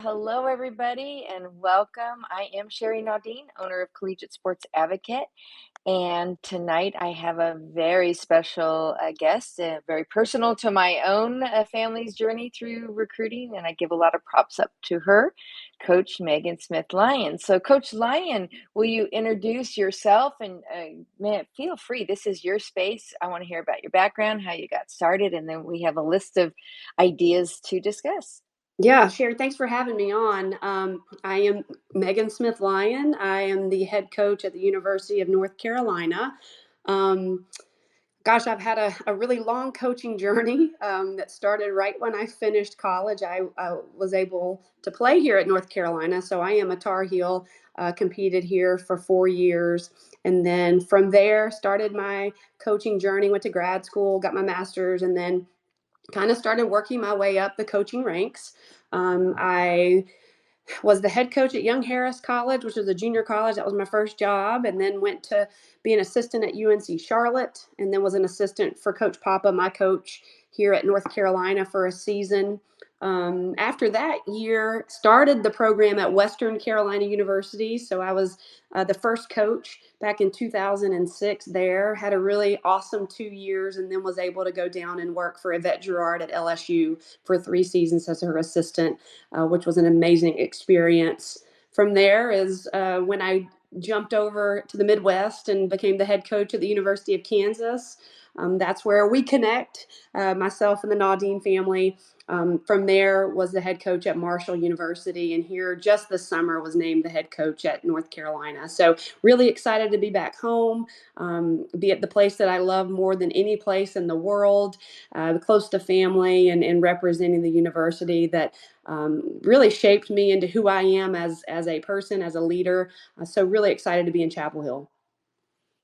Hello, everybody, and welcome. I am Sherry Naudine, owner of Collegiate Sports Advocate, and tonight I have a very special guest, very personal to my own family's journey through recruiting, and I give a lot of props up to her, Coach Megan Smith Lyon. So, Coach Lyon, will you introduce yourself and man, feel free. This is your space. I want to hear about your background, how you got started, and then we have a list of ideas to discuss. Yeah, Sherry, thanks for having me on. I am Megan Smith Lyon. I am the head coach at the University of North Carolina. Um, I've had a really long coaching journey that started right when I finished college. I was able to play here at North Carolina, so I am a Tar Heel, competed here for 4 years. And then from there, started my coaching journey, went to grad school, got my master's, and then kind of started working my way up the coaching ranks. I was the head coach at Young Harris College, which was a junior college. That was my first job, and then went to be an assistant at UNC Charlotte, and then was an assistant for Coach Papa, my coach here at North Carolina, for a season. After that year, started the program at Western Carolina University. So I was the first coach back in 2006 there. Had a really awesome 2 years, and then was able to go down and work for Yvette Girard at LSU for 3 seasons as her assistant, which was an amazing experience. From there is when I jumped over to the Midwest and became the head coach at the University of Kansas. That's where we connect, myself and the Naudine family. From there was the head coach at Marshall University, and here just this summer was named the head coach at North Carolina. So really excited to be back home, be at the place that I love more than any place in the world, close to family, and representing the university that really shaped me into who I am as a person, as a leader. So really excited to be in Chapel Hill.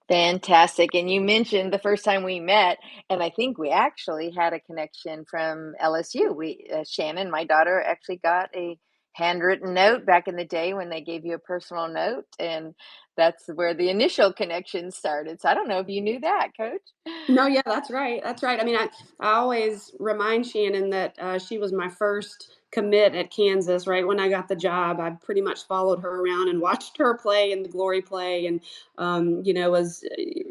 Fantastic. And you mentioned the first time we met, and I think we actually had a connection from LSU. Shannon, my daughter, actually got a handwritten note back in the day when they gave you a personal note, and that's where the initial connection started. So I don't know if you knew that, Coach. No, yeah, that's right. That's right. I mean, I always remind Shannon that she was my first commit at Kansas. Right when I got the job, I pretty much followed her around and watched her play in the Glory play, and was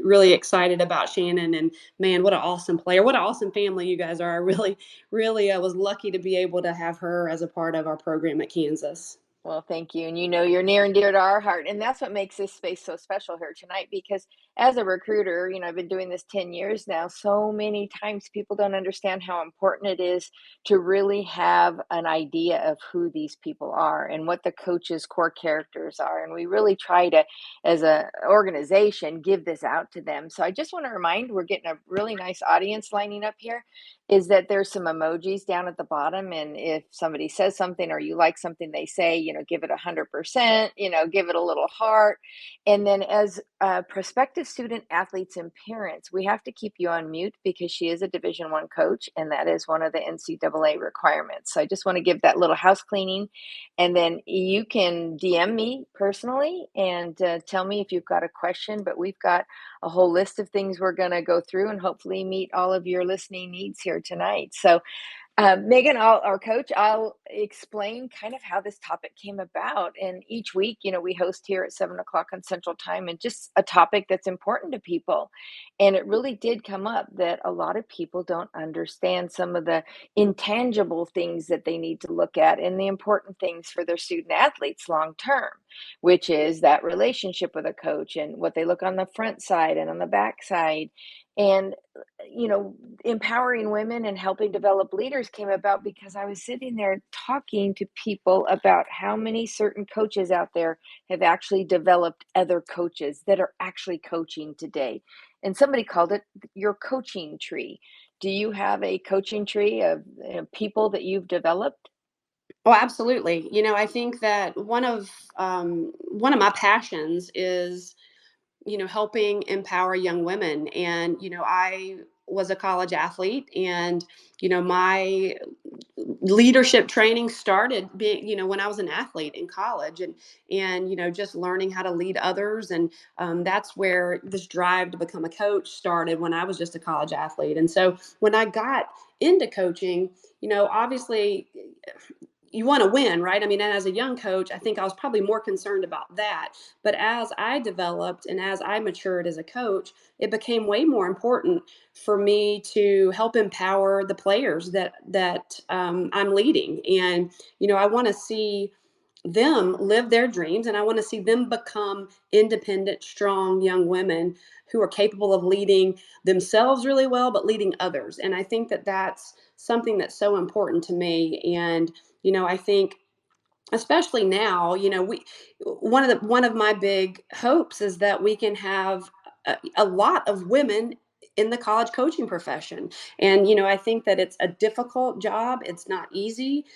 really excited about Shannon. And man, what an awesome player! What an awesome family you guys are. I really, really was lucky to be able to have her as a part of our program at Kansas. Well, thank you. And you know, you're near and dear to our heart. And that's what makes this space so special here tonight. Because as a recruiter, I've been doing this 10 years now. So many times people don't understand how important it is to really have an idea of who these people are and what the coach's core characters are. And we really try to, as an organization, give this out to them. So I just want to remind, we're getting a really nice audience lining up here, is that there's some emojis down at the bottom. And if somebody says something or you like something they say, give it 100%, give it a little heart. And then as prospective student athletes and parents, we have to keep you on mute because she is a Division I coach, and that is one of the NCAA requirements. So I just want to give that little house cleaning. And then you can DM me personally and tell me if you've got a question, but we've got a whole list of things we're going to go through and hopefully meet all of your listening needs here tonight. So, Megan, our coach, I'll explain kind of how this topic came about. And each week, we host here at 7 o'clock on Central Time, and just a topic that's important to people. And it really did come up that a lot of people don't understand some of the intangible things that they need to look at and the important things for their student athletes long term, which is that relationship with a coach and what they look on the front side and on the back side. And empowering women and helping develop leaders came about because I was sitting there talking to people about how many certain coaches out there have actually developed other coaches that are actually coaching today. And somebody called it your coaching tree. Do you have a coaching tree of people that you've developed? Oh, absolutely. I think that one of my passions is helping empower young women. And, I was a college athlete, and, my leadership training started being, when I was an athlete in college, and, just learning how to lead others. And that's where this drive to become a coach started when I was just a college athlete. And so when I got into coaching, obviously, you want to win, right? I mean, and as a young coach, I think I was probably more concerned about that. But as I developed and as I matured as a coach, it became way more important for me to help empower the players that I'm leading. And I want to see them live their dreams, and I want to see them become independent, strong young women who are capable of leading themselves really well, but leading others. And I think that that's something that's so important to me. And I think especially now, we one of my big hopes is that we can have a lot of women in the college coaching profession. And I think that it's a difficult job, it's not easy,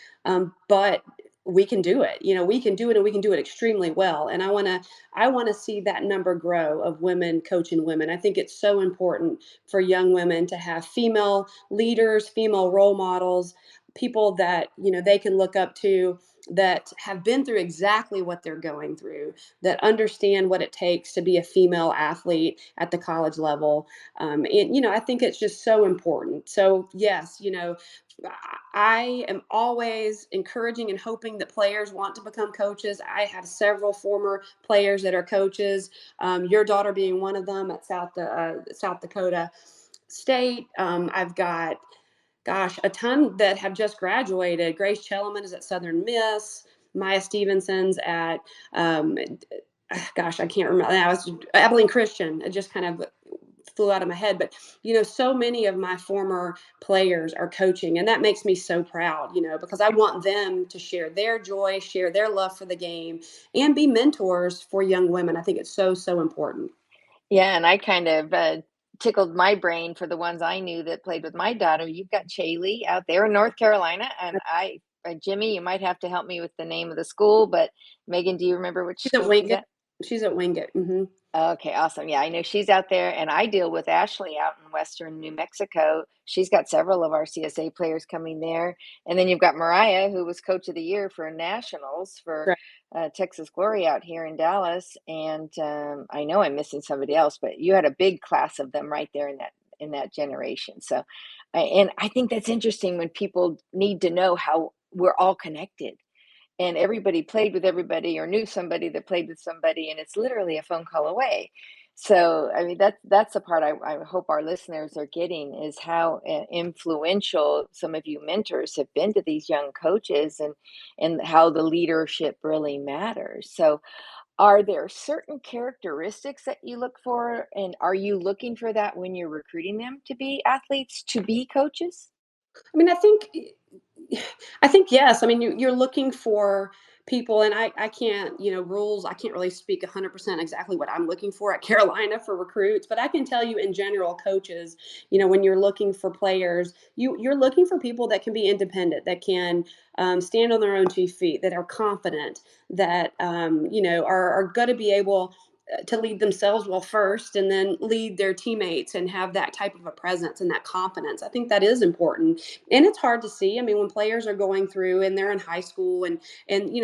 but we can do it. We can do it, and we can do it extremely well. And I want to see that number grow of women coaching women. I think it's so important for young women to have female leaders, female role models, people that they can look up to, that have been through exactly what they're going through, that understand what it takes to be a female athlete at the college level. And I think it's just so important. So yes, I am always encouraging and hoping that players want to become coaches. I have several former players that are coaches. Your daughter being one of them at South Dakota State. I've got, gosh, a ton that have just graduated. Grace Chelleman is at Southern Miss. Maya Stevenson's at, gosh, I can't remember. That was Abilene Christian. It just kind of flew out of my head. But, so many of my former players are coaching. And that makes me so proud, because I want them to share their joy, share their love for the game, and be mentors for young women. I think it's so, so important. Yeah, and I kind of tickled my brain for the ones I knew that played with my daughter. You've got Shaylee out there in North Carolina, and Jimmy, you might have to help me with the name of the school, but Megan, do you remember which She's at school she's Wingate. at? She's at Wingate. Okay, awesome. Yeah, I know she's out there, and I deal with Ashley out in Western New Mexico. She's got several of our CSA players coming there. And then you've got Mariah, who was coach of the year for nationals for Right. Texas Glory out here in Dallas. And I know I'm missing somebody else, but you had a big class of them right there in that generation. So, and I think that's interesting when people need to know how we're all connected and everybody played with everybody or knew somebody that played with somebody, and it's literally a phone call away. So I mean that's the part I hope our listeners are getting, is how influential some of you mentors have been to these young coaches, and how the leadership really matters. So are there certain characteristics that you look for, and are you looking for that when you're recruiting them to be athletes, to be coaches? I mean, I think yes. I mean, you're looking for people, and I can't, rules. I can't really speak 100% exactly what I'm looking for at Carolina for recruits, but I can tell you in general, coaches, when you're looking for players, you're looking for people that can be independent, that can stand on their own 2 feet, that are confident, that are going to be able to lead themselves well first, and then lead their teammates and have that type of a presence and that confidence. I think that is important, and it's hard to see. I mean, when players are going through and they're in high school, and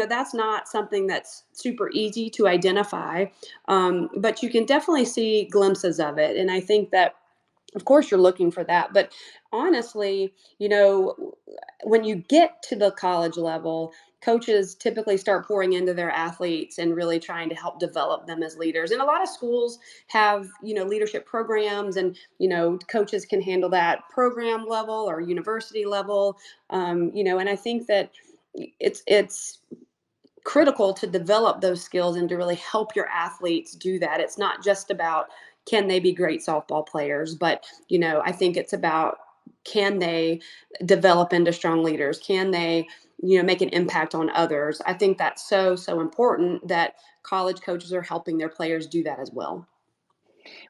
that's not something that's super easy to identify, but you can definitely see glimpses of it. And I think that of course you're looking for that, but honestly, when you get to the college level, coaches typically start pouring into their athletes and really trying to help develop them as leaders. And a lot of schools have, leadership programs, and coaches can handle that program level or university level. And I think that it's critical to develop those skills and to really help your athletes do that. It's not just about can they be great softball players, but I think it's about, can they develop into strong leaders? Can they, make an impact on others? I think that's so, so important that college coaches are helping their players do that as well.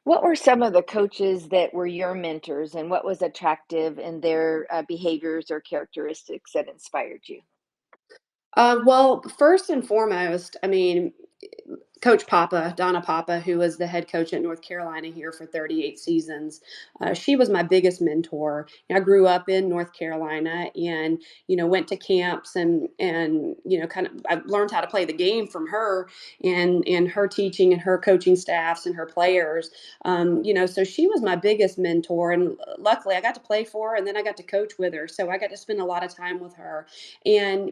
What were some of the coaches that were your mentors, and what was attractive in their behaviors or characteristics that inspired you? Well, first and foremost, I mean, Coach Papa, Donna Papa, who was the head coach at North Carolina here for 38 seasons. She was my biggest mentor. I grew up in North Carolina and, went to camps and, kind of, I learned how to play the game from her and her teaching and her coaching staffs and her players. So she was my biggest mentor. And luckily I got to play for her and then I got to coach with her. So I got to spend a lot of time with her. And,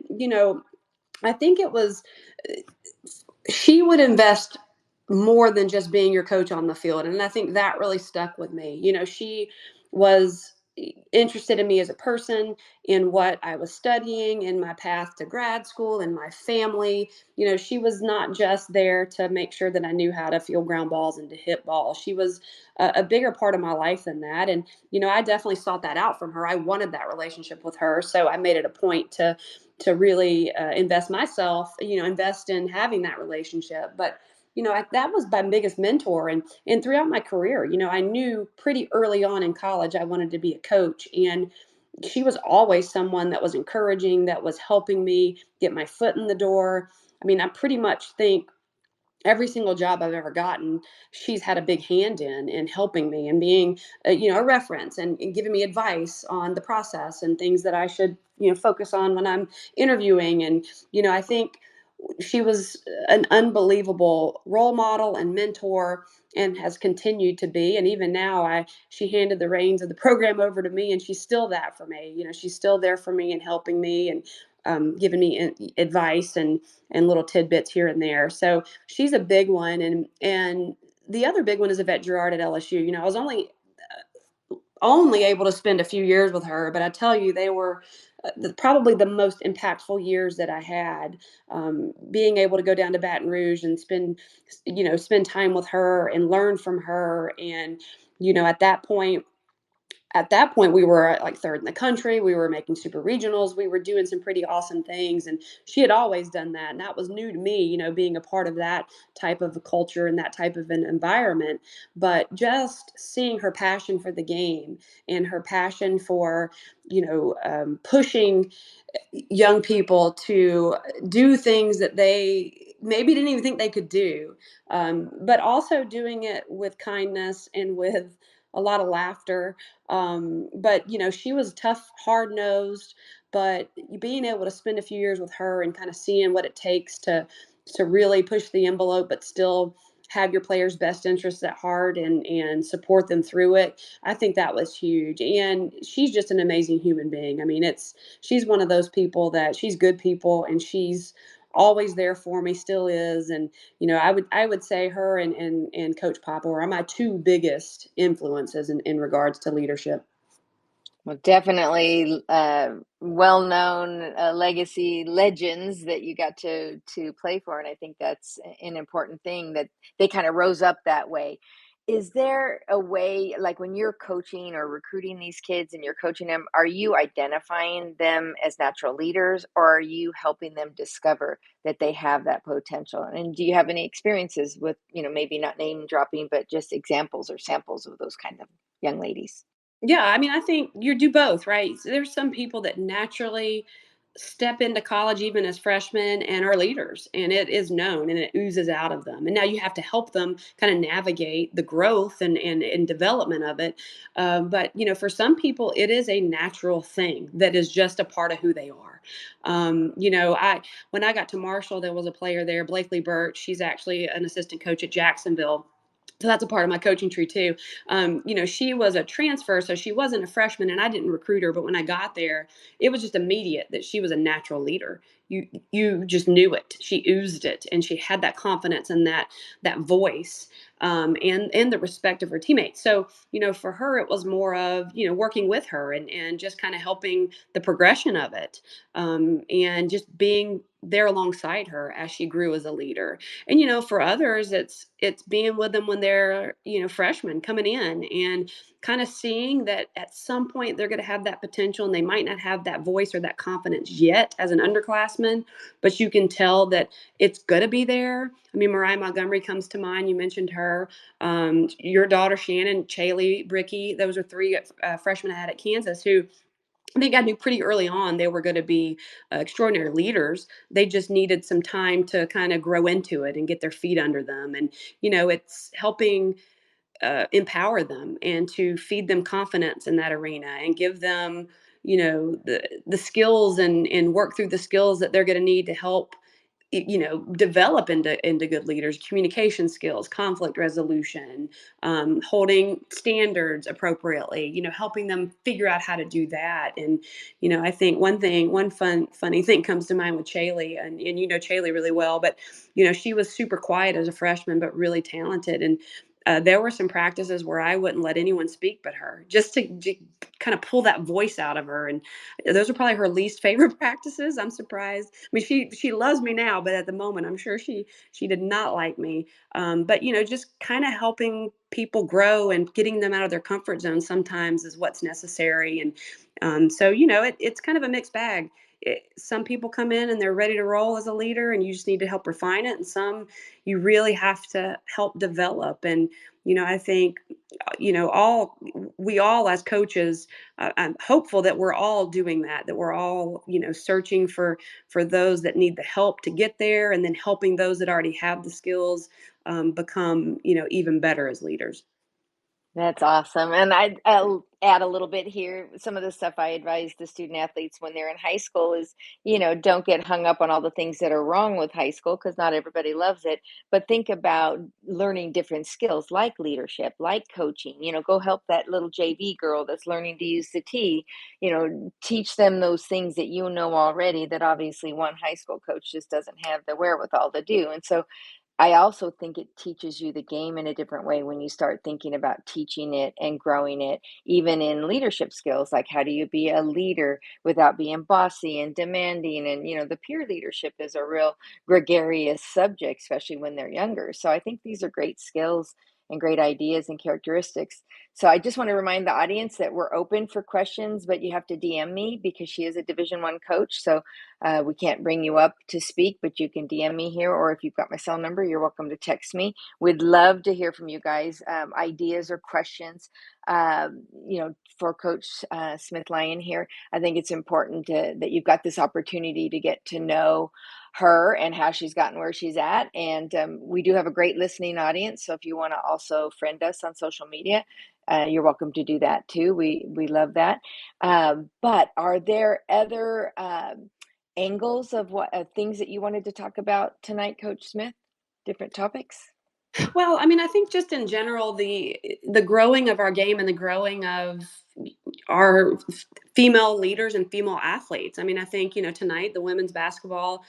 I think it was she would invest more than just being your coach on the field. And I think that really stuck with me. She was interested in me as a person, in what I was studying, in my path to grad school, in my family. She was not just there to make sure that I knew how to field ground balls and to hit balls. She was a bigger part of my life than that. And, I definitely sought that out from her. I wanted that relationship with her. So I made it a point to really invest myself, invest in having that relationship. But that was my biggest mentor, and throughout my career, I knew pretty early on in college I wanted to be a coach, and she was always someone that was encouraging, that was helping me get my foot in the door. I mean, I pretty much think every single job I've ever gotten, she's had a big hand in helping me and being, a reference and giving me advice on the process and things that I should, focus on when I'm interviewing. And, I think she was an unbelievable role model and mentor and has continued to be. And even now, she handed the reins of the program over to me, and she's still that for me. She's still there for me and helping me and giving me advice and little tidbits here and there. So she's a big one, and the other big one is Yvette Girard at LSU. I was only able to spend a few years with her, but I tell you, they were probably the most impactful years that I had. Being able to go down to Baton Rouge and spend time with her and learn from her, and at that point we were like third in the country. We were making super regionals. We were doing some pretty awesome things, and she had always done that, and that was new to me, being a part of that type of a culture and that type of an environment. But just seeing her passion for the game and her passion for pushing young people to do things that they maybe didn't even think they could do, but also doing it with kindness and with a lot of laughter. But she was tough, hard nosed. But being able to spend a few years with her and kind of seeing what it takes to really push the envelope, but still have your players' best interests at heart and support them through it. I think that was huge. And she's just an amazing human being. I mean, she's one of those people that she's good people, and she's always there for me, still is. And I would say her and Coach Papa are my two biggest influences in regards to leadership. Well, definitely well-known legacy legends that you got to play for, and I think that's an important thing that they kind of rose up that way. Is there a way, like when you're coaching or recruiting these kids and you're coaching them, are you identifying them as natural leaders, or are you helping them discover that they have that potential? And do you have any experiences with, maybe not name dropping, but just examples or samples of those kind of young ladies? Yeah, I mean, I think you do both, right? So there's some people that naturally step into college even as freshmen and are leaders, and it is known and it oozes out of them. And now you have to help them kind of navigate the growth and development of it. But for some people, it is a natural thing that is just a part of who they are. I when I got to Marshall, there was a player there, Blakely Burch. She's actually an assistant coach at Jacksonville. So that's a part of my coaching tree too. She was a transfer, so she wasn't a freshman, and I didn't recruit her. But when I got there, it was just immediate that she was a natural leader. You just knew it. She oozed it, and she had that confidence and that voice, and the respect of her teammates. So for her, it was more of working with her and just kind of helping the progression of it, and just being there alongside her as she grew as a leader. And for others, it's being with them when they're freshmen coming in and kind of seeing that at some point they're going to have that potential, and they might not have that voice or that confidence yet as an underclassman, but you can tell that it's going to be there. I mean, Mariah Montgomery comes to mind. You mentioned her. Your daughter Shannon, Chaley, Bricky, those are three freshmen I had at Kansas who I think I knew pretty early on they were going to be extraordinary leaders. They just needed some time to kind of grow into it and get their feet under them. And, it's helping empower them and to feed them confidence in that arena and give them, the skills and work through the skills that they're going to need to help develop into good leaders, communication skills, conflict resolution, holding standards appropriately, helping them figure out how to do that. And I think one funny thing comes to mind with Chaley, and Chaley really well, but she was super quiet as a freshman but really talented. And there were some practices where I wouldn't let anyone speak but her, just to kind of pull that voice out of her. And those are probably her least favorite practices. I'm surprised. I mean, she loves me now, but at the moment, I'm sure she did not like me. But just kind of helping people grow and getting them out of their comfort zone sometimes is what's necessary. And so it's kind of a mixed bag. Some people come in and they're ready to roll as a leader, and you just need to help refine it. And some you really have to help develop. And I think all we all as coaches, I'm hopeful that we're all doing that we're all searching for those that need the help to get there, and then helping those that already have the skills become even better as leaders. That's awesome, and I'll add a little bit here. Some of the stuff I advise the student athletes when they're in high school is, don't get hung up on all the things that are wrong with high school because not everybody loves it, but think about learning different skills like leadership, like coaching. Go help that little JV girl that's learning to use the T. Teach them those things that you know already that obviously one high school coach just doesn't have the wherewithal to do. And so I also think it teaches you the game in a different way when you start thinking about teaching it and growing it, even in leadership skills. Like, how do you be a leader without being bossy and demanding? And, the peer leadership is a real gregarious subject, especially when they're younger. So I think these are great skills and great ideas and characteristics. So I just want to remind the audience that we're open for questions, but you have to DM me because she is a Division 1 coach. So we can't bring you up to speak, but you can DM me here, or if you've got my cell number, you're welcome to text me. We'd love to hear from you guys, ideas or questions. For Coach Smith Lyon here, I think it's important that you've got this opportunity to get to know her and how she's gotten where she's at. And we do have a great listening audience. So if you want to also friend us on social media, you're welcome to do that too. We love that. But are there other angles of what things that you wanted to talk about tonight, Coach Smith? Different topics? Well, I mean, I think just in general, the growing of our game and the growing of our female leaders and female athletes. I mean, I think tonight the women's basketball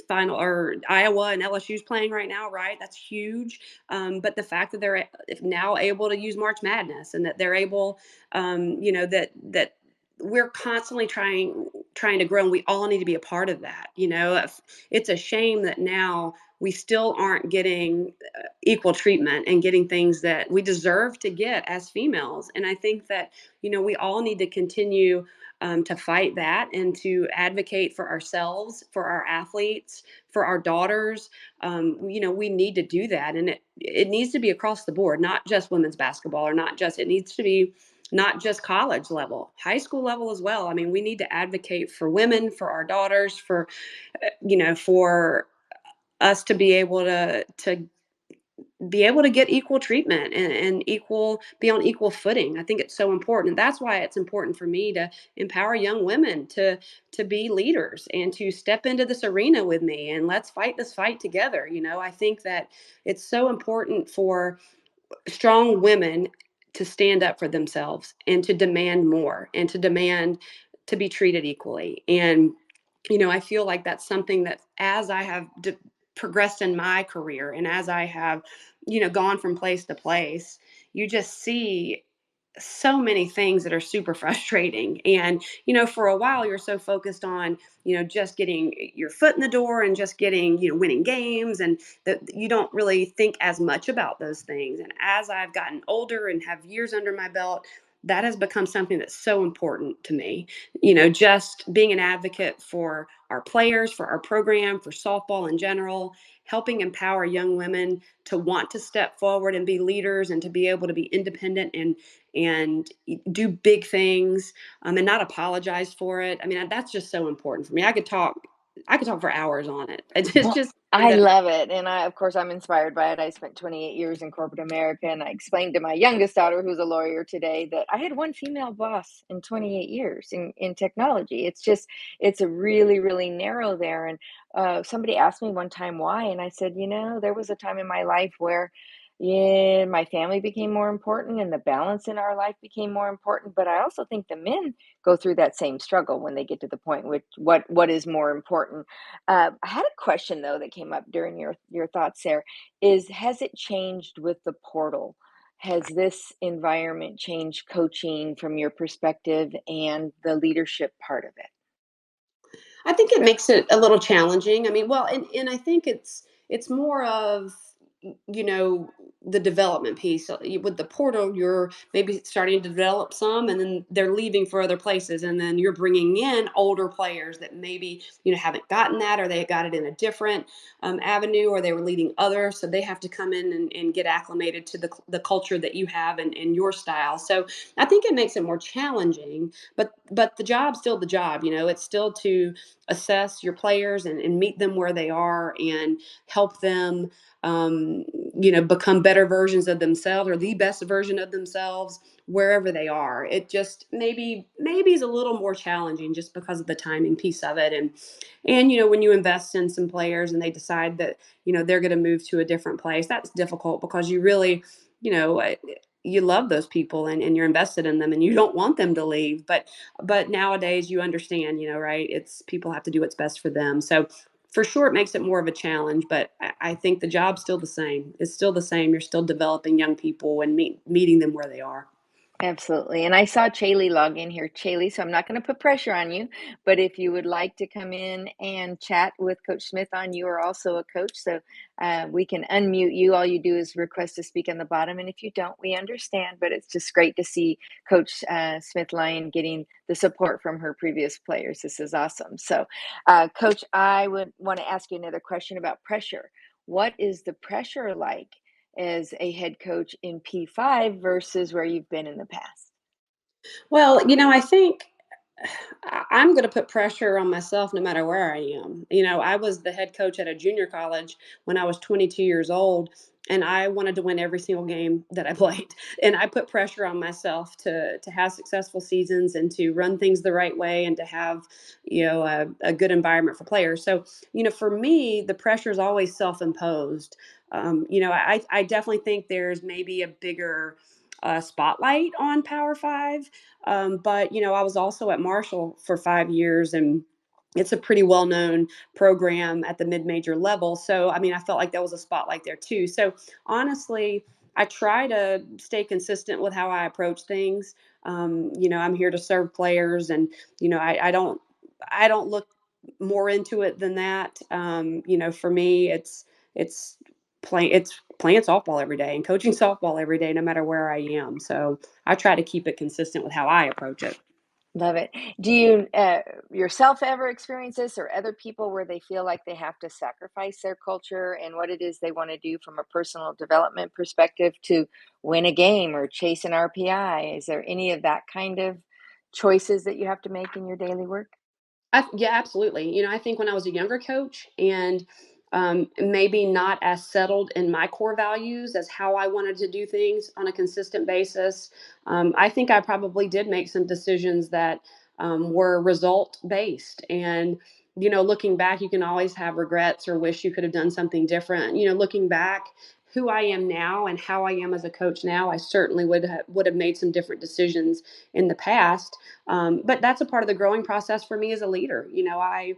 final, or Iowa and LSU's playing right now, right? That's huge. But the fact that they're now able to use March Madness, and that they're able, that we're constantly trying to grow, and we all need to be a part of that. It's a shame that now we still aren't getting equal treatment and getting things that we deserve to get as females. And I think that we all need to continue to fight that and to advocate for ourselves, for our athletes, for our daughters. We need to do that, and it needs to be across the board, not just women's basketball, or not just. It needs to be not just college level, high school level as well. I mean, we need to advocate for women, for our daughters, for us to be able to get equal treatment, and be on equal footing. I think it's so important. And that's why it's important for me to empower young women to be leaders and to step into this arena with me, and let's fight this fight together. I think that it's so important for strong women to stand up for themselves and to demand more, and to demand to be treated equally. And I feel like that's something that, as I have progressed in my career, and as I have gone from place to place, you just see so many things that are super frustrating. And for a while you're so focused on just getting your foot in the door, and just getting winning games, and that you don't really think as much about those things. And as I've gotten older and have years under my belt, that has become something that's so important to me. Just being an advocate for our players, for our program, for softball in general, helping empower young women to want to step forward and be leaders and to be able to be independent and do big things, and not apologize for it. I mean, that's just so important for me. I could talk for hours on it. It's Well, just something I that love it, and of course, I'm inspired by it. I spent 28 years in corporate America, and I explained to my youngest daughter, who's a lawyer today, that I had one female boss in 28 years in technology. It's a really, really narrow there. And somebody asked me one time why, and I said, there was a time in my life where, yeah, my family became more important, and the balance in our life became more important. But I also think the men go through that same struggle when they get to the point with what is more important. I had a question though that came up during your thoughts there is has it changed with the portal? Has this environment changed coaching from your perspective and the leadership part of it? I think it makes it a little challenging. I mean, well, and I think it's more of you know the development piece. So with the portal, you're maybe starting to develop some, and then they're leaving for other places, and then you're bringing in older players that maybe haven't gotten that, or they got it in a different avenue, or they were leading others, so they have to come in and get acclimated to the culture that you have and your style. So I think it makes it more challenging, but the job's still the job. It's still to assess your players and meet them where they are and help them um, become better versions of themselves or the best version of themselves wherever they are. It just maybe is a little more challenging just because of the timing piece of it. And when you invest in some players and they decide that they're going to move to a different place, that's difficult because you really you know uh, you love those people and you're invested in them and you don't want them to leave. But nowadays you understand, right? It's people have to do what's best for them. So for sure, it makes it more of a challenge, but I think the job's still the same. It's still the same. You're still developing young people and meeting them where they are. Absolutely. And I saw Chaley log in here. Chaley, so I'm not going to put pressure on you, but if you would like to come in and chat with Coach Smith on, you are also a coach. So we can unmute you. All you do is request to speak on the bottom. And if you don't, we understand. But it's just great to see Coach Smith Lyon getting the support from her previous players. This is awesome. So, Coach, I would want to ask you another question about pressure. What is the pressure like as a head coach in P5 versus where you've been in the past? Well, I think I'm going to put pressure on myself no matter where I am. I was the head coach at a junior college when I was 22 years old, and I wanted to win every single game that I played. And I put pressure on myself to have successful seasons and to run things the right way and to have a good environment for players. So for me, the pressure is always self-imposed. I definitely think there's maybe a bigger spotlight on Power Five, but I was also at Marshall for 5 years, and it's a pretty well-known program at the mid-major level. So, I mean, I felt like there was a spotlight there too. So, honestly, I try to stay consistent with how I approach things. I'm here to serve players, and I don't look more into it than that. For me, it's it's playing softball every day and coaching softball every day, no matter where I am. So I try to keep it consistent with how I approach it. Love it. Do you yourself ever experience this or other people where they feel like they have to sacrifice their culture and what it is they want to do from a personal development perspective to win a game or chase an RPI? Is there any of that kind of choices that you have to make in your daily work? Yeah, absolutely. I think when I was a younger coach and maybe not as settled in my core values as how I wanted to do things on a consistent basis, I think I probably did make some decisions that were result based. And, looking back, you can always have regrets or wish you could have done something different. Looking back, who I am now and how I am as a coach now, I certainly would have made some different decisions in the past, but that's a part of the growing process for me as a leader. I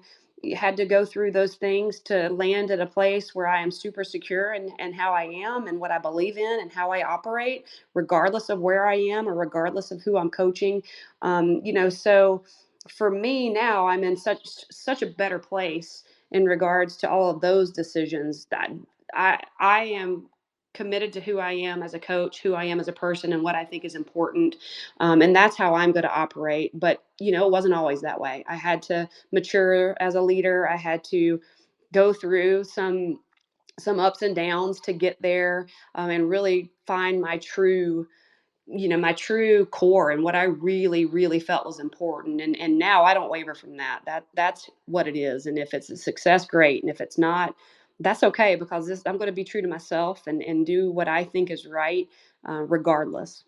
had to go through those things to land at a place where I am super secure and how I am and what I believe in and how I operate, regardless of where I am or regardless of who I'm coaching. So for me now, I'm in such a better place in regards to all of those decisions that I am committed to who I am as a coach, who I am as a person, and what I think is important. And that's how I'm going to operate. But, it wasn't always that way. I had to mature as a leader. I had to go through some ups and downs to get there, and really find my true core and what I really, really felt was important. And now I don't waver from that. That's what it is. And if it's a success, great. And if it's not, that's okay, because I'm going to be true to myself and do what I think is right, regardless.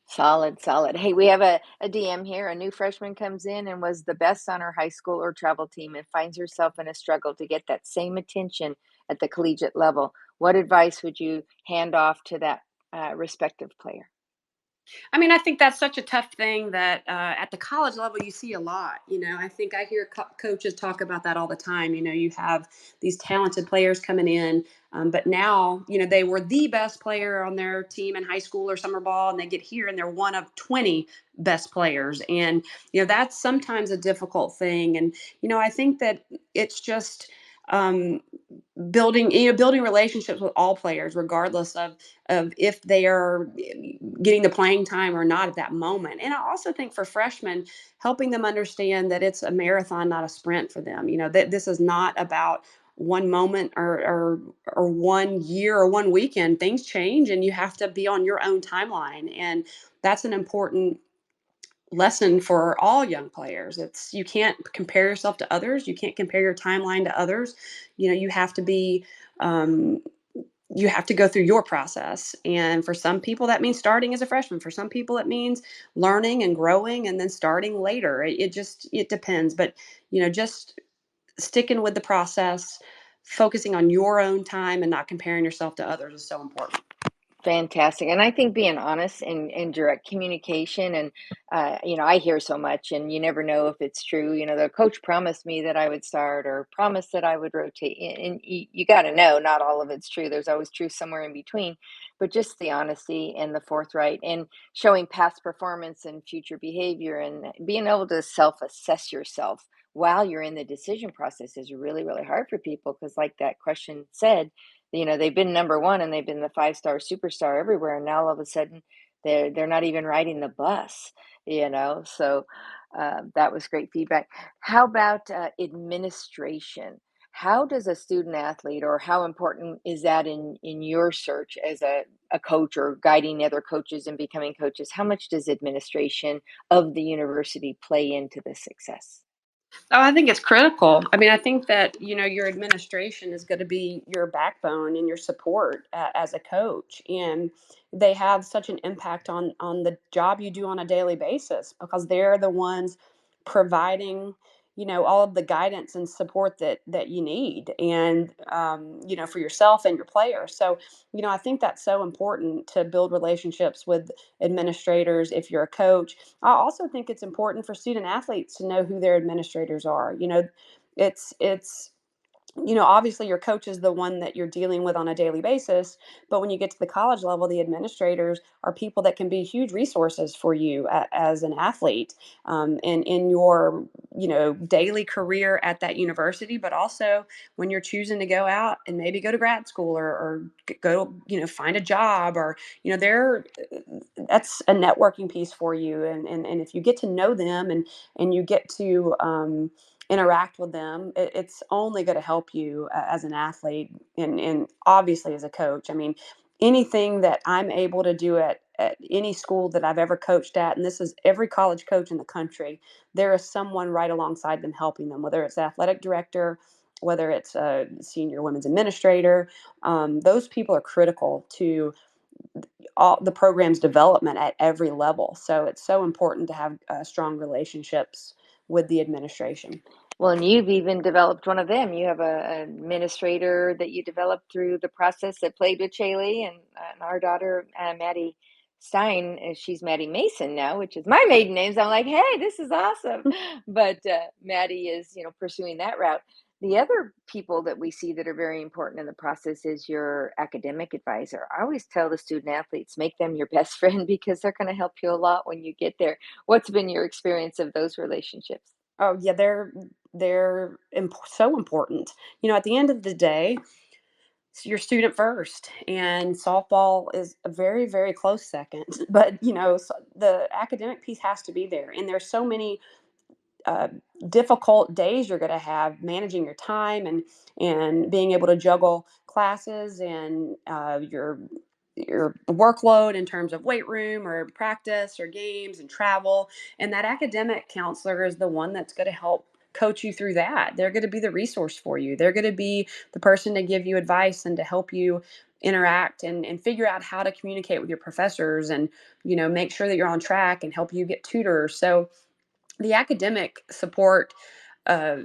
Solid, solid. Hey, we have a DM here. A new freshman comes in and was the best on her high school or travel team and finds herself in a struggle to get that same attention at the collegiate level. What advice would you hand off to that respective player? I mean, I think that's such a tough thing that at the college level you see a lot. I think I hear coaches talk about that all the time. You have these talented players coming in, but now they were the best player on their team in high school or summer ball, and they get here and they're one of 20 best players, and that's sometimes a difficult thing. And I think that it's just um, building relationships with all players, regardless of if they are getting the playing time or not at that moment. And I also think for freshmen, helping them understand that it's a marathon, not a sprint for them. That this is not about one moment or 1 year or one weekend. Things change, and you have to be on your own timeline. And that's an important lesson for all young players. You can't compare yourself to others. You can't compare your timeline to others. You have to be um, you have to go through your process. And for some people, that means starting as a freshman. For some people, it means learning and growing and then starting later. It depends. But, just sticking with the process, focusing on your own time and not comparing yourself to others is so important. Fantastic. And I think being honest and direct communication and I hear so much and you never know if it's true. The coach promised me that I would start or promised that I would rotate. And you got to know not all of it's true. There's always truth somewhere in between, but just the honesty and the forthright and showing past performance and future behavior and being able to self-assess yourself while you're in the decision process is really, really hard for people because like that question said, they've been number one and they've been the five-star superstar everywhere, and now all of a sudden they're not even riding the bus, so that was great feedback. How about administration? How does a student athlete, or how important is that in your search as a coach or guiding other coaches and becoming coaches? How much does administration of the university play into the success? Oh, I think it's critical. I mean, I think that, your administration is going to be your backbone and your support as a coach. And they have such an impact on the job you do on a daily basis, because they're the ones providing, all of the guidance and support that you need, and, for yourself and your players. So, I think that's so important to build relationships with administrators if you're a coach. I also think it's important for student athletes to know who their administrators are. It's obviously your coach is the one that you're dealing with on a daily basis, but when you get to the college level, the administrators are people that can be huge resources for you as an athlete, and in your daily career at that university, but also when you're choosing to go out and maybe go to grad school or go find a job, or they're that's a networking piece for you. And if you get to know them and you get to interact with them, it's only going to help you as an athlete, and obviously as a coach. I mean, anything that I'm able to do at any school that I've ever coached at, and this is every college coach in the country, there is someone right alongside them helping them, whether it's the athletic director, whether it's a senior women's administrator. Those people are critical to all the program's development at every level. So it's so important to have strong relationships with the administration. Well, and you've even developed one of them. You have an administrator that you developed through the process that played with Shaylee and our daughter, Maddie Stein. She's Maddie Mason now, which is my maiden name. So I'm like, hey, this is awesome. But Maddie is, pursuing that route. The other people that we see that are very important in the process is your academic advisor. I always tell the student athletes, make them your best friend because they're going to help you a lot when you get there. What's been your experience of those relationships? Oh yeah, they're so important. At the end of the day, your student first, and softball is a very, very close second. But the academic piece has to be there, and there's so many uh, difficult days you're going to have managing your time and being able to juggle classes and your workload in terms of weight room or practice or games and travel. And that academic counselor is the one that's going to help coach you through that. They're going to be the resource for you. They're going to be the person to give you advice and to help you interact and figure out how to communicate with your professors and make sure that you're on track and help you get tutors. So the academic support uh,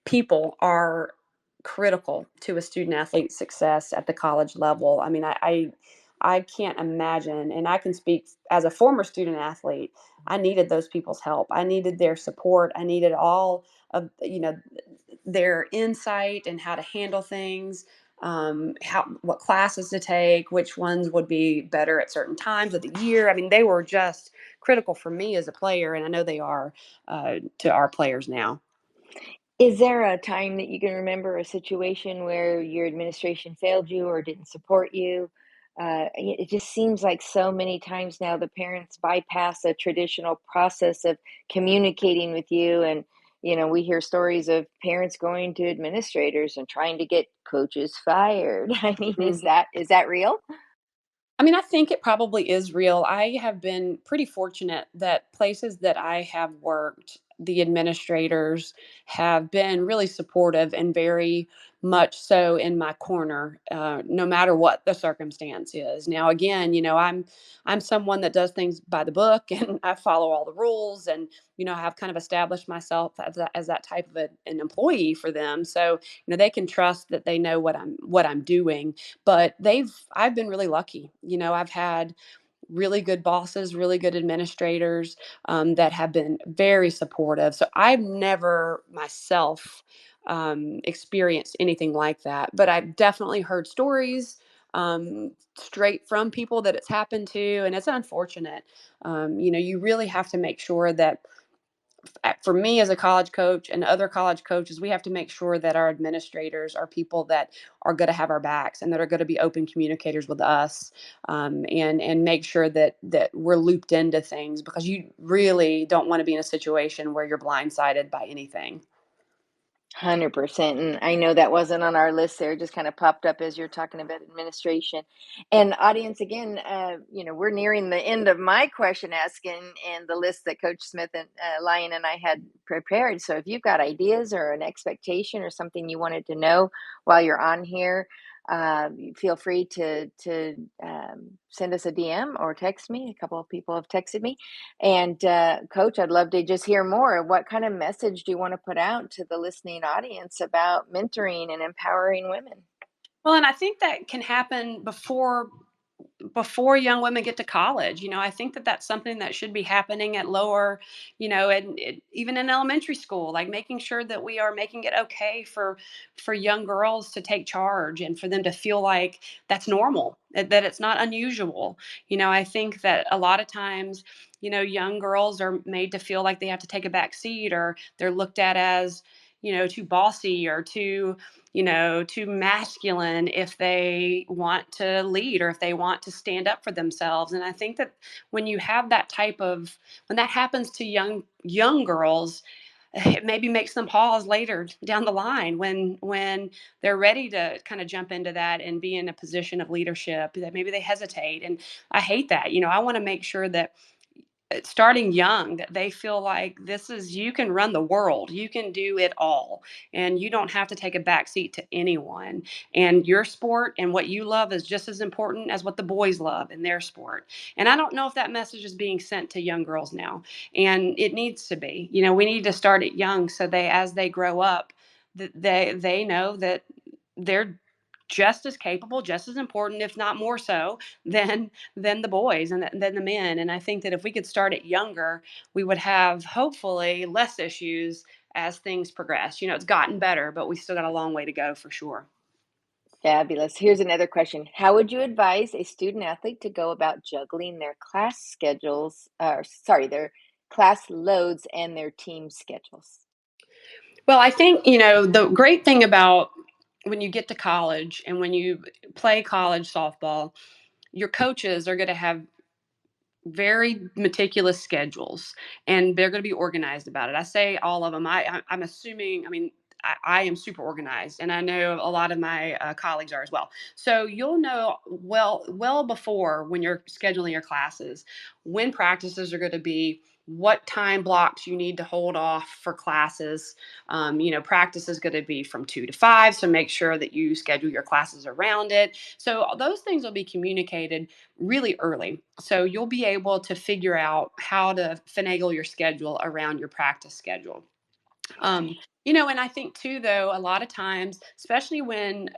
people are critical to a student athlete's success at the college level. I mean, I can't imagine, and I can speak as a former student athlete. I needed those people's help. I needed their support. I needed all of their insight and how to handle things, what classes to take, which ones would be better at certain times of the year. I mean, they were just critical for me as a player, and I know they are to our players now. Is there a time that you can remember a situation where your administration failed you or didn't support you? It just seems like so many times now the parents bypass a traditional process of communicating with you. And, we hear stories of parents going to administrators and trying to get coaches fired. I mean, is that real? I mean, I think it probably is real. I have been pretty fortunate that places that I have worked, the administrators have been really supportive and very much so in my corner, no matter what the circumstance is. Now, again, I'm someone that does things by the book, and I follow all the rules, and I have kind of established myself as that type of an employee for them. So they can trust that they know what I'm doing. But I've been really lucky. I've had really good bosses, really good administrators that have been very supportive. So I've never myself experienced anything like that, but I've definitely heard stories straight from people that it's happened to, and it's unfortunate. You really have to make sure that for me as a college coach and other college coaches, we have to make sure that our administrators are people that are going to have our backs and that are going to be open communicators with us, and make sure that we're looped into things, because you really don't want to be in a situation where you're blindsided by anything. 100%. And I know that wasn't on our list there, it just kind of popped up as you're talking about administration. And audience, again, we're nearing the end of my question asking and the list that Coach Smith and Lyon and I had prepared. So if you've got ideas or an expectation or something you wanted to know while you're on here, feel free to send us a DM or text me. A couple of people have texted me. And Coach, I'd love to just hear more. What kind of message do you want to put out to the listening audience about mentoring and empowering women? Well, and I think that can happen before young women get to college. I think that that's something that should be happening at lower, and even in elementary school, like making sure that we are making it okay for young girls to take charge and for them to feel like that's normal, that it's not unusual. I think that a lot of times, young girls are made to feel like they have to take a back seat, or they're looked at as too bossy or too masculine if they want to lead or if they want to stand up for themselves. And I think that when that happens to young girls, it maybe makes them pause later down the line when they're ready to kind of jump into that and be in a position of leadership, that maybe they hesitate. And I hate that. I want to make sure that starting young, that they feel like you can run the world, you can do it all, and you don't have to take a backseat to anyone, and your sport and what you love is just as important as what the boys love in their sport. And I don't know if that message is being sent to young girls now, and it needs to be. We need to start it young, so as they grow up, they know that they're just as capable, just as important, if not more so, than the boys and than the men. And I think that if we could start it younger, we would have hopefully less issues as things progress. It's gotten better, but we still got a long way to go for sure. Fabulous. Here's another question. How would you advise a student athlete to go about juggling their class schedules, or sorry, their class loads and their team schedules? Well, I think, the great thing about when you get to college and when you play college softball, your coaches are going to have very meticulous schedules, and they're going to be organized about it. I say all of them. I'm assuming, I mean, I am super organized, and I know a lot of my colleagues are as well. So you'll know well before, when you're scheduling your classes, when practices are going to be, what time blocks you need to hold off for classes. Practice is going to be from 2 to 5, so make sure that you schedule your classes around it. So those things will be communicated really early. So you'll be able to figure out how to finagle your schedule around your practice schedule. And I think too, though, a lot of times, especially when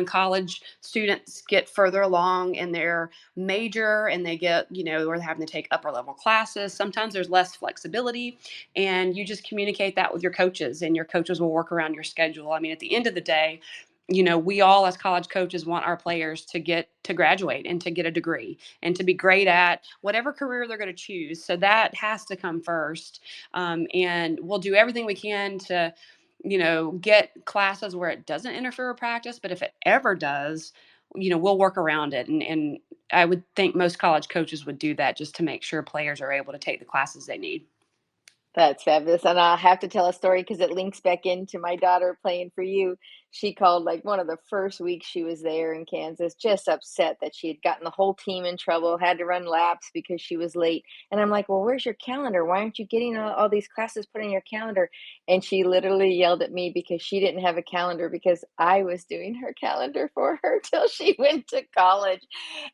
college students get further along in their major and they get, or they're having to take upper level classes, sometimes there's less flexibility, and you just communicate that with your coaches, and your coaches will work around your schedule. I mean, at the end of the day, we all as college coaches want our players to get to graduate and to get a degree and to be great at whatever career they're going to choose. So that has to come first. And we'll do everything we can to, get classes where it doesn't interfere with practice. But if it ever does, we'll work around it. And I would think most college coaches would do that just to make sure players are able to take the classes they need. That's fabulous, and I have to tell a story because it links back into my daughter playing for you. She called, like, one of the first weeks she was there in Kansas, just upset that she had gotten the whole team in trouble, had to run laps because she was late, and I'm like, "Well, where's your calendar? Why aren't you getting all these classes put in your calendar?" And she literally yelled at me because she didn't have a calendar because I was doing her calendar for her till she went to college,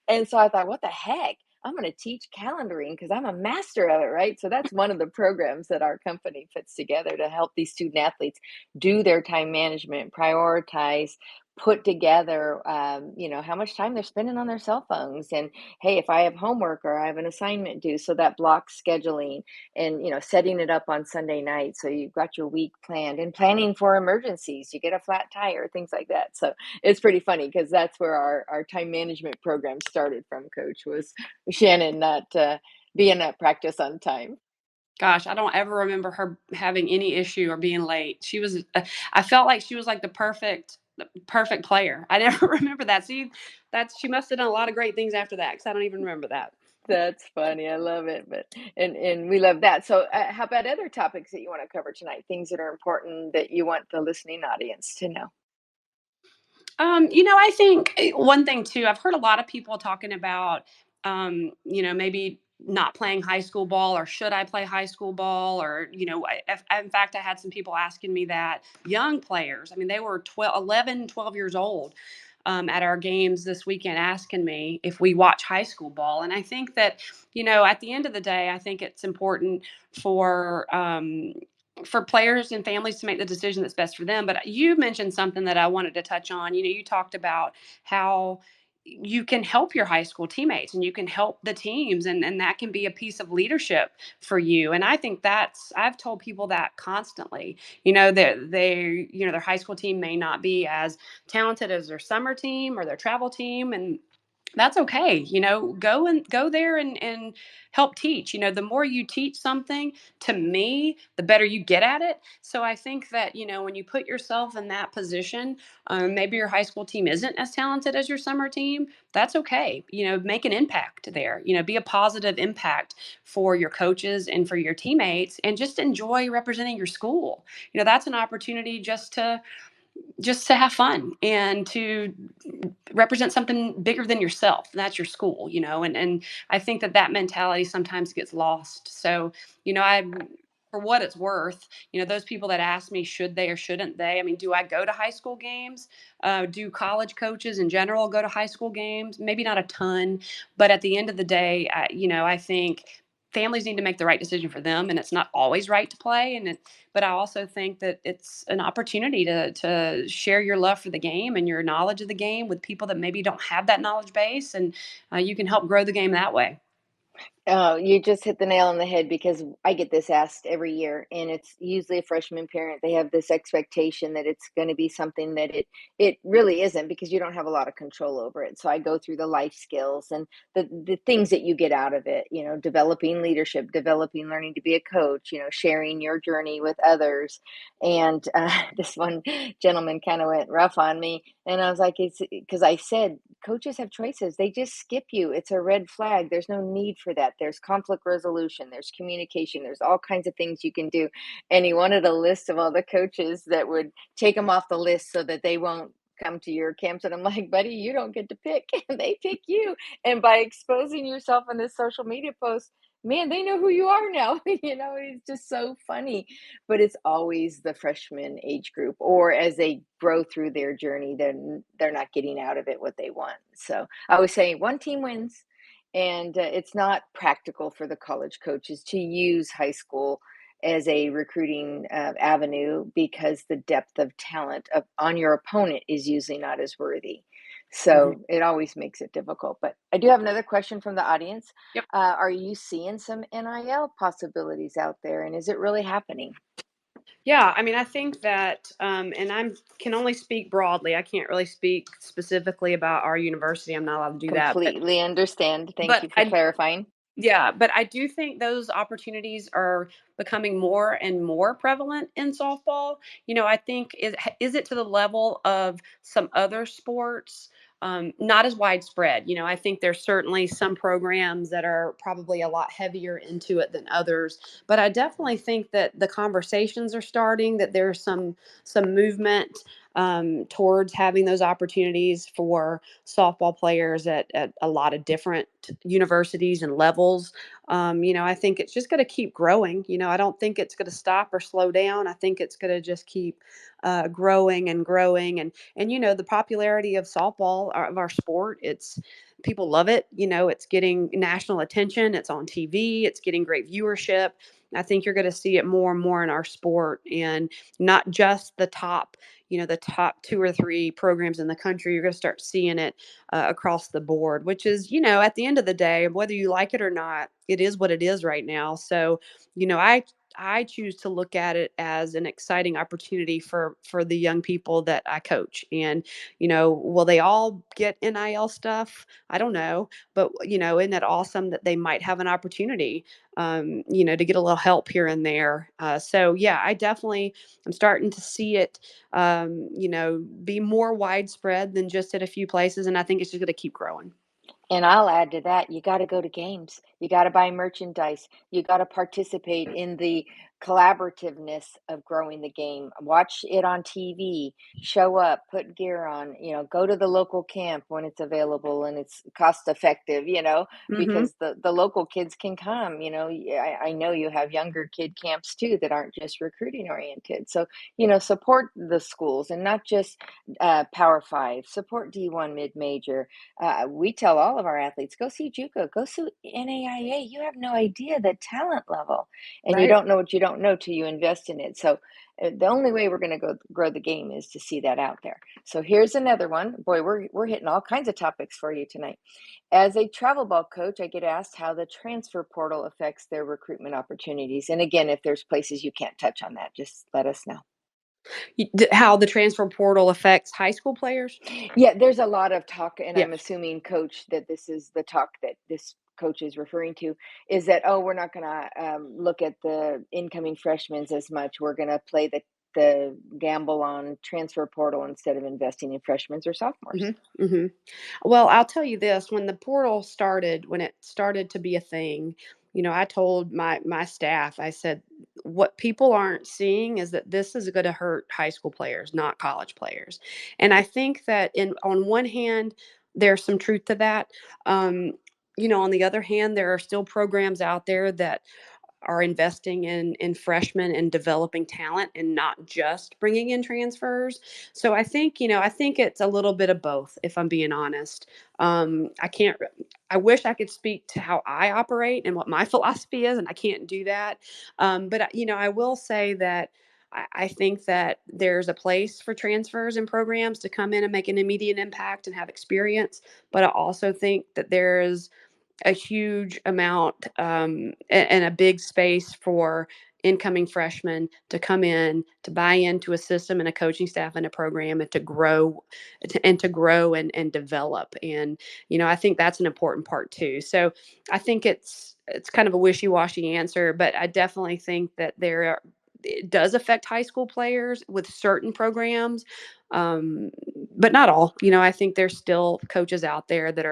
and so I thought, "What the heck? I'm going to teach calendaring because I'm a master of it," right? So that's one of the programs that our company puts together to help these student athletes do their time management, prioritize, put together, how much time they're spending on their cell phones. And hey, if I have homework or I have an assignment due, so that block scheduling and, setting it up on Sunday night. So you've got your week planned and planning for emergencies. You get a flat tire, things like that. So it's pretty funny because that's where our time management program started from, Coach, was Shannon not being at practice on time. Gosh, I don't ever remember her having any issue or being late. I felt like she was like the perfect player. I never remember that. See, she must have done a lot of great things after that, because I don't even remember that. That's funny. I love it. But and we love that. So, how about other topics that you want to cover tonight? Things that are important that you want the listening audience to know. I think one thing too, I've heard a lot of people talking about, maybe not playing high school ball, or should I play high school ball, or, in fact, I had some people asking me that, young players, I mean, they were 12, 11, 12 years old. At our games this weekend, asking me if we watch high school ball. And I think that, at the end of the day, I think it's important for players and families to make the decision that's best for them. But you mentioned something that I wanted to touch on. You talked about how you can help your high school teammates and you can help the teams, and that can be a piece of leadership for you. And I think I've told people that constantly, that their high school team may not be as talented as their summer team or their travel team, and that's okay. Go there and help teach. The more you teach something, to me, the better you get at it. So I think that, when you put yourself in that position, maybe your high school team isn't as talented as your summer team. That's okay. Make an impact there. Be a positive impact for your coaches and for your teammates, and just enjoy representing your school. That's an opportunity just to have fun and to represent something bigger than yourself. That's your school, and I think that mentality sometimes gets lost. So, I for what it's worth, those people that ask me, should they or shouldn't they? I mean, do I go to high school games? Do college coaches in general go to high school games? Maybe not a ton, but at the end of the day, I think families need to make the right decision for them, and it's not always right to play. But I also think that it's an opportunity to share your love for the game and your knowledge of the game with people that maybe don't have that knowledge base, and you can help grow the game that way. Oh, you just hit the nail on the head because I get this asked every year, and it's usually a freshman parent. They have this expectation that it's going to be something that it really isn't because you don't have a lot of control over it. So I go through the life skills and the things that you get out of it, developing leadership, developing learning to be a coach, sharing your journey with others. And this one gentleman kind of went rough on me, and I was like, it's because I said coaches have choices. They just skip you. It's a red flag. There's no need for that. There's conflict resolution, there's communication, there's all kinds of things you can do. And he wanted a list of all the coaches that would take them off the list so that they won't come to your camps. And I'm like, buddy, you don't get to pick. They pick you. And by exposing yourself in this social media post, man, they know who you are now. It's just so funny. But it's always the freshman age group, or as they grow through their journey, then they're not getting out of it what they want. So I always say one team wins, and it's not practical for the college coaches to use high school as a recruiting avenue because the depth of talent on your opponent is usually not as worthy. Mhm. So it always makes it difficult. But I do have another question from the audience. Yep. Are you seeing some NIL possibilities out there, and is it really happening? Yeah, I mean, I think that, and I can only speak broadly. I can't really speak specifically about our university. I'm not allowed to do that, Completely understand. Thank but you for I clarifying. yeah, but I do think those opportunities are becoming more and more prevalent in softball. I think is it to the level of some other sports? Not as widespread. I think there's certainly some programs that are probably a lot heavier into it than others. But I definitely think that the conversations are starting. That there's some movement towards having those opportunities for softball players at a lot of different universities and levels. I think it's just going to keep growing. I don't think it's going to stop or slow down. I think it's going to just keep growing and growing. And the popularity of softball, of our sport, it's people love it. It's getting national attention. It's on TV. It's getting great viewership. I think you're going to see it more and more in our sport, and not just the top two or three programs in the country. You're going to start seeing it across the board, which is, at the end of the day, whether you like it or not, it is what it is right now. So, I choose to look at it as an exciting opportunity for the young people that I coach. And, will they all get NIL stuff? I don't know. But, isn't it awesome that they might have an opportunity, to get a little help here and there? So, yeah, I'm starting to see it, be more widespread than just at a few places. And I think it's just going to keep growing. And I'll add to that, you gotta go to games. You gotta buy merchandise. You gotta participate in the collaborativeness of growing the game. Watch it on TV, show up, put gear on, go to the local camp when it's available and it's cost effective, Hmm. because the local kids can come, I know you have younger kid camps too that aren't just recruiting oriented. So, support the schools and not just Power Five, support D1 mid-major. We tell all of our athletes, go see JUCO, go see NAIA. You have no idea the talent level, and you Right. don't know what you don't know till you invest in it. So the only way we're going to go grow the game is to see that out there. So here's another one. Boy, we're hitting all kinds of topics for you tonight. As a travel ball coach, I get asked how the transfer portal affects their recruitment opportunities. And again, if there's places you can't touch on that, just let us know. How the transfer portal affects high school players? Yeah, there's a lot of talk, and Yeah. I'm assuming, coach, that this is the talk that this coach is referring to, is that, oh, we're not going to look at the incoming freshmen as much. We're going to play the gamble on transfer portal instead of investing in freshmen or sophomores. Mhm, mhm. Well, I'll tell you this, when the portal started, when it started to be a thing, I told my staff, I said, "What people aren't seeing is that this is gonna hurt high school players, not college players." And I think that on one hand, there's some truth to that. Um, on the other hand, there are still programs out there that are investing in freshmen and developing talent and not just bringing in transfers. So I think it's a little bit of both, if I'm being honest. I can't. I wish I could speak to how I operate and what my philosophy is, and I can't do that. But I will say that. I think that there's a place for transfers and programs to come in and make an immediate impact and have experience. But I also think that there's a huge amount and a big space for incoming freshmen to come in, to buy into a system and a coaching staff and a program, and to grow and develop. And I think that's an important part too. So I think it's kind of a wishy-washy answer, but I definitely think that it does affect high school players with certain programs, um, but not all. I think there's still coaches out there that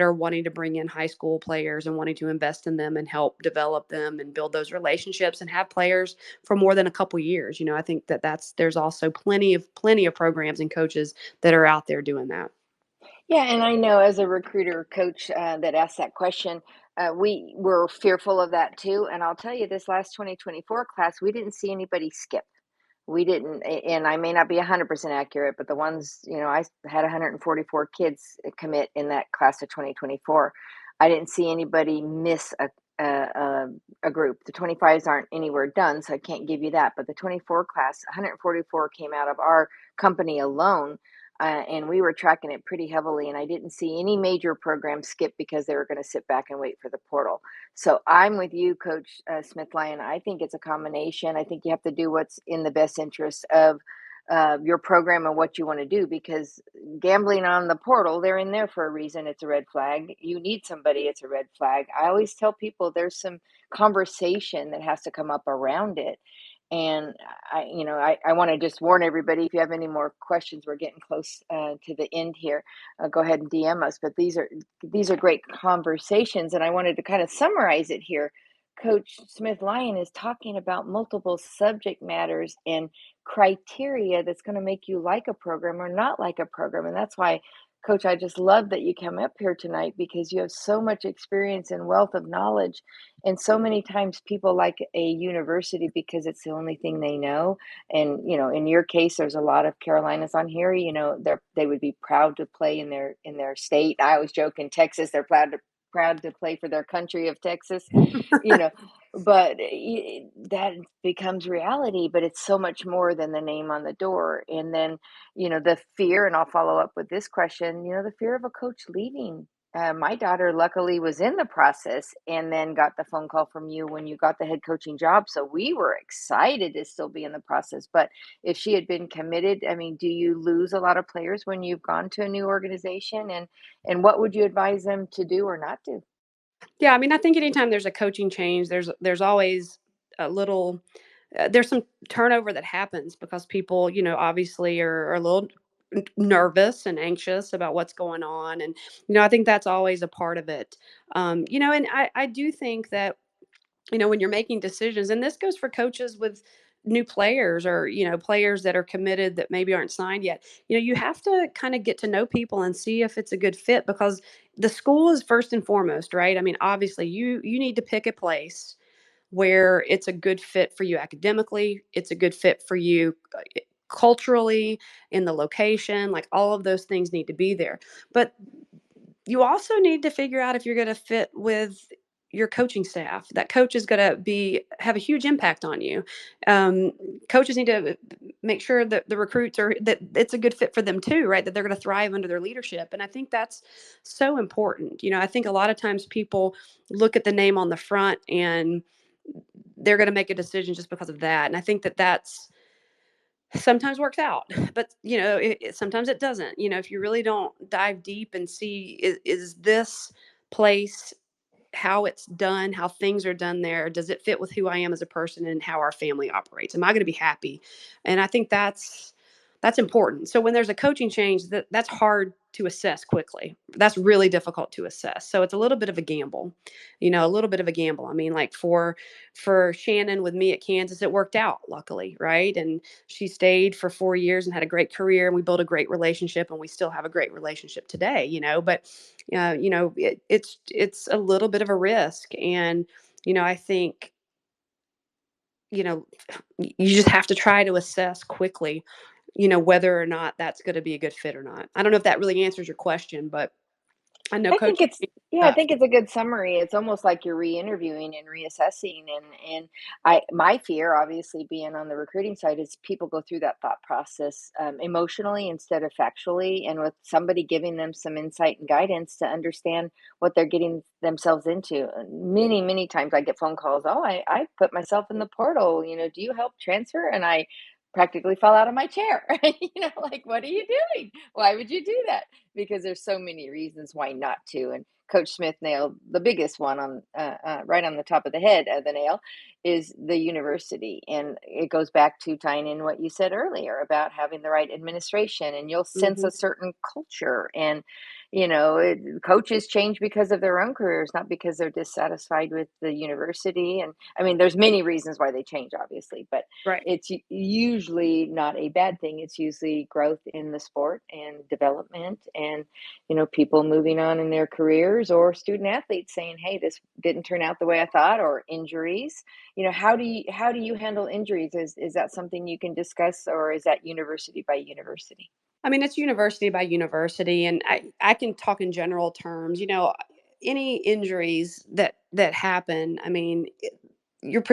are wanting to bring in high school players and wanting to invest in them and help develop them and build those relationships and have players for more than a couple years. I think there's also plenty of programs and coaches that are out there doing that. Yeah, and I know as a recruiter coach that asked that question, we were fearful of that too. And I'll tell you, this last 2024 class, we didn't see anybody skip. We didn't, and I may not be 100% accurate, but the ones, I had 144 kids commit in that class of 2024. I didn't see anybody miss a group. The 25s aren't anywhere done, so I can't give you that. But the 24 class, 144 came out of our company alone, and we were tracking it pretty heavily. And I didn't see any major programs skip because they were going to sit back and wait for the portal. So I'm with you, Coach Smith Lyon. I think it's a combination. I think you have to do what's in the best interest of your program and what you want to do, because gambling on the portal, they're in there for a reason. It's a red flag. You need somebody, it's a red flag. I always tell people there's some conversation that has to come up around it. And I want to just warn everybody, if you have any more questions, we're getting close to the end here. Go ahead and DM us. But these are great conversations, and I wanted to kind of summarize it here. Coach Smith Lyon is talking about multiple subject matters and criteria that's going to make you like a program or not like a program. And that's why, Coach, I just love that you come up here tonight, because you have so much experience and wealth of knowledge. And so many times people like a university because it's the only thing they know. And, in your case, there's a lot of Carolinas on here, they would be proud to play in their state. I always joke, in Texas, they're proud to play for their country of Texas, you know, but that becomes reality, but it's so much more than the name on the door. And then, the fear, and I'll follow up with this question, the fear of a coach leaving. My daughter luckily was in the process and then got the phone call from you when you got the head coaching job. So we were excited to still be in the process. But if she had been committed, I mean, do you lose a lot of players when you've gone to a new organization? And what would you advise them to do or not do? Yeah, I mean, I think anytime there's a coaching change, there's always a little there's some turnover that happens because people, obviously are a little nervous and anxious about what's going on. And I think that's always a part of it. And I do think that when you're making decisions, and this goes for coaches with new players, or players that are committed that maybe aren't signed yet, you have to kind of get to know people and see if it's a good fit, because the school is first and foremost, right? I mean, obviously you need to pick a place where it's a good fit for you academically, it's a good fit for you culturally, in the location, like all of those things need to be there. But you also need to figure out if you're going to fit with your coaching staff. That coach is going to have a huge impact on you. Um, Coaches need to make sure that the recruits that it's a good fit for them too, right? That they're going to thrive under their leadership. And I think that's so important. I think a lot of times people look at the name on the front and they're going to make a decision just because of that. And I think that's sometimes works out, but sometimes it doesn't. If you really don't dive deep and see, is this place, how it's done, how things are done there, does it fit with who I am as a person and how our family operates? Am I going to be happy? And I think that's important. So when there's a coaching change, that's hard to assess quickly. That's really difficult to assess. So it's a little bit of a gamble, a little bit of a gamble. I mean, like for Shannon with me at Kansas, it worked out luckily, right? And she stayed for 4 years and had a great career, and we built a great relationship, and we still have a great relationship today. But it's a little bit of a risk, and I think you know you just have to try to assess quickly whether or not that's going to be a good fit or not. I don't know if that really answers your question, but I know I think coaching it's is yeah, I tough. think it's a good summary. It's almost like you're re-interviewing and reassessing and I my fear obviously being on the recruiting side is people go through that thought process emotionally instead of factually and with somebody giving them some insight and guidance to understand what they're getting themselves into. Many times I get phone calls, "Oh, I put myself in the portal, do you help transfer?" And I practically fell out of my chair. Like, what are you doing? Why would you do that? Because there's so many reasons why not to. And Coach Smith nailed the biggest one on right on the top of the head of the nail is the university, and it goes back to tying in what you said earlier about having the right administration, and you'll sense Hmm. a certain culture. And coaches change because of their own careers, not because they're dissatisfied with the university. And I mean, there's many reasons why they change, obviously, but Right. it's usually not a bad thing. It's usually growth in the sport and development and, people moving on in their careers or student athletes saying, "Hey, this didn't turn out the way I thought," or injuries. How do you handle injuries? Is that something you can discuss or is that university by university? I mean, it's university by university, and I can talk in general terms. Any injuries that happen. I mean, you're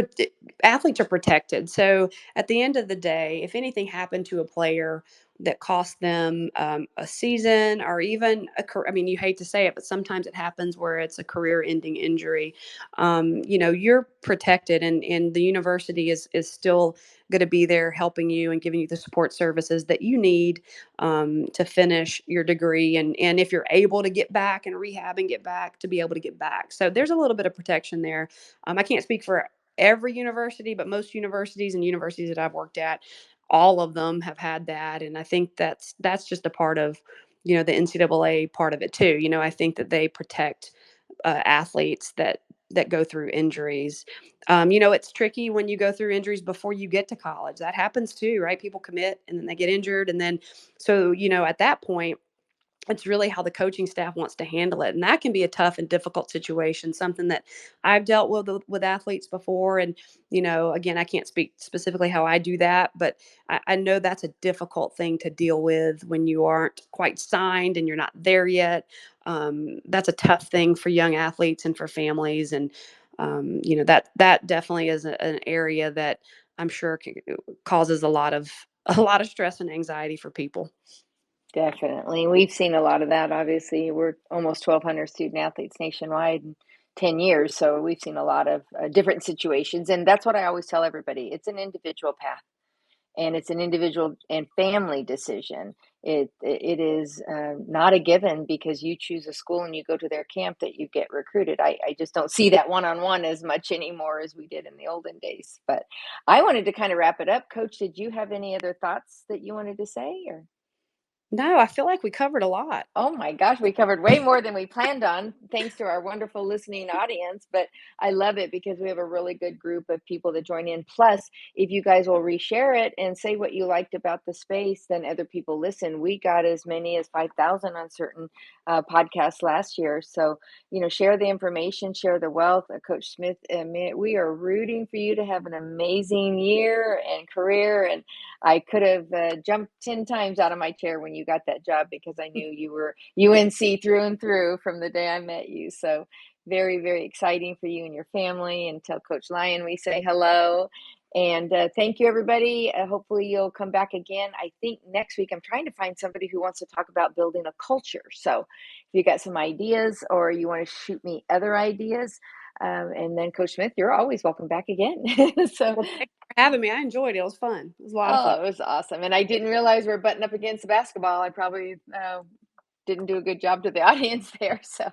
athletes are protected. So at the end of the day, if anything happened to a player that cost them a season or even I mean, you hate to say it, but sometimes it happens where it's a career-ending injury. You're protected, and the university is still going to be there helping you and giving you the support services that you need to finish your degree. And if you're able to get back and rehab and get back, to be able to get back. So there's a little bit of protection there. I can't speak for every university, but most universities and universities that I've worked at, all of them have had that. And I think that's just a part of, the NCAA part of it too. I think that they protect athletes that go through injuries. It's tricky when you go through injuries before you get to college. That happens too, right? People commit and then they get injured, and then so at that point it's really how the coaching staff wants to handle it, and that can be a tough and difficult situation, something that I've dealt with athletes before. And again, I can't speak specifically how I do that, but I know that's a difficult thing to deal with when you aren't quite signed and you're not there yet. That's a tough thing for young athletes and for families. And that definitely is an area that I'm sure causes a lot of stress and anxiety for people. Definitely. We've seen a lot of that. Obviously, we're almost 1,200 student athletes nationwide in 10 years. So we've seen a lot of different situations. And that's what I always tell everybody, it's an individual path and it's an individual and family decision. It is not a given because you choose a school and you go to their camp that you get recruited. I just don't see that one on one as much anymore as we did in the olden days. But I wanted to kind of wrap it up. Coach, did you have any other thoughts that you wanted to say or? No, I feel like we covered a lot. Oh my gosh, we covered way more than we planned on, thanks to our wonderful listening audience. But I love it because we have a really good group of people that join in. Plus, if you guys will reshare it and say what you liked about the space, then other people listen. We got as many as 5,000 on certain podcasts last year. So, share the information, share the wealth. Coach Smith, we are rooting for you to have an amazing year and career. And I could have jumped 10 times out of my chair when you got that job because I knew you were UNC through and through from the day I met you. So, very, very exciting for you and your family. And tell Coach Lyon we say hello. And thank you, everybody. Hopefully, you'll come back again. I think next week I'm trying to find somebody who wants to talk about building a culture. So, if you got some ideas or you want to shoot me other ideas, and then Coach Smith, you're always welcome back again. So, Well, thanks for having me. I enjoyed it. It was fun. It was a lot of fun. oh, it was awesome, and I didn't realize we're butting up against basketball. I probably, didn't do a good job to the audience there, so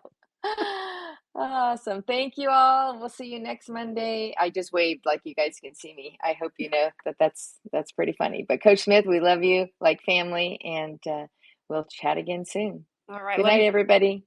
awesome. Thank you all. We'll see you next Monday. I just waved like you guys can see me. I hope you know that that's pretty funny. But Coach Smith, we love you like family, and we'll chat again soon. All right. Good Love night, you. everybody.